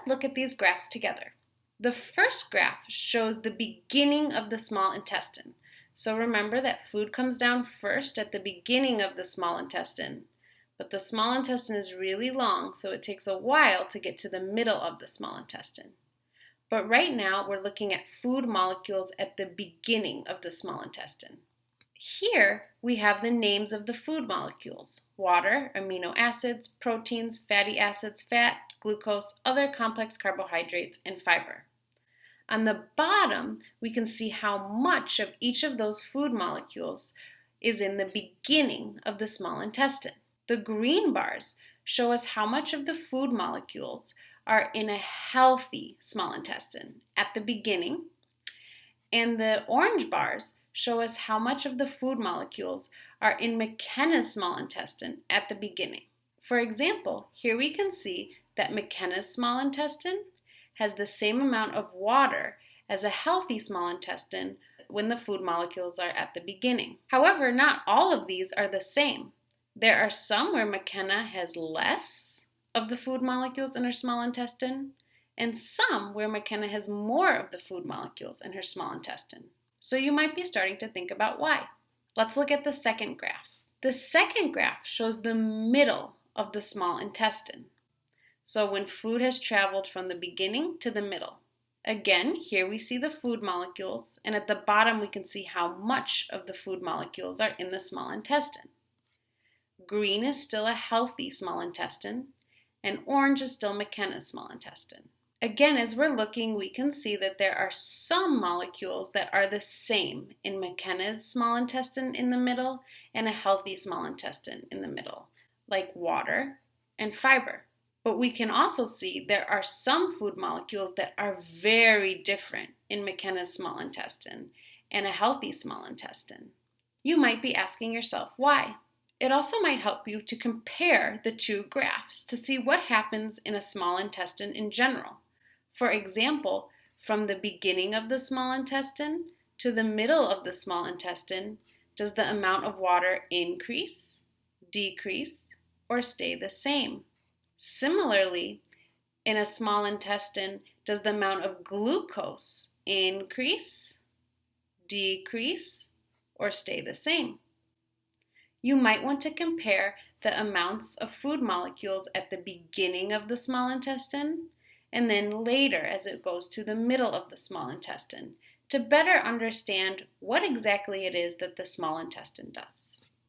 Let's look at these graphs together. The first graph shows the beginning of the small intestine. So remember that food comes down first at the beginning of the small intestine. But the small intestine is really long, so it takes a while to get to the middle of the small intestine. But right now, we're looking at food molecules at the beginning of the small intestine. Here, we have the names of the food molecules: water, amino acids, proteins, fatty acids, fat, glucose, other complex carbohydrates, and fiber. On the bottom, we can see how much of each of those food molecules is in the beginning of the small intestine. The green bars show us how much of the food molecules are in a healthy small intestine at the beginning, and the orange bars show us how much of the food molecules are in McKenna's small intestine at the beginning. For example, here we can see that McKenna's small intestine has the same amount of water as a healthy small intestine when the food molecules are at the beginning. However, not all of these are the same. There are some where McKenna has less of the food molecules in her small intestine, and some where McKenna has more of the food molecules in her small intestine. So you might be starting to think about why. Let's look at the second graph. The second graph shows the middle of the small intestine. So when food has traveled from the beginning to the middle. Again, here we see the food molecules, and at the bottom we can see how much of the food molecules are in the small intestine. Green is still a healthy small intestine, and orange is still McKenna's small intestine. Again, as we're looking, we can see that there are some molecules that are the same in McKenna's small intestine in the middle and a healthy small intestine in the middle, like water and fiber. But we can also see there are some food molecules that are very different in McKenna's small intestine and a healthy small intestine. You might be asking yourself why. It also might help you to compare the two graphs to see what happens in a small intestine in general. For example, from the beginning of the small intestine to the middle of the small intestine, does the amount of water increase, decrease, or stay the same? Similarly, in a small intestine, does the amount of glucose increase, decrease, or stay the same? You might want to compare the amounts of food molecules at the beginning of the small intestine and then later as it goes to the middle of the small intestine to better understand what exactly it is that the small intestine does.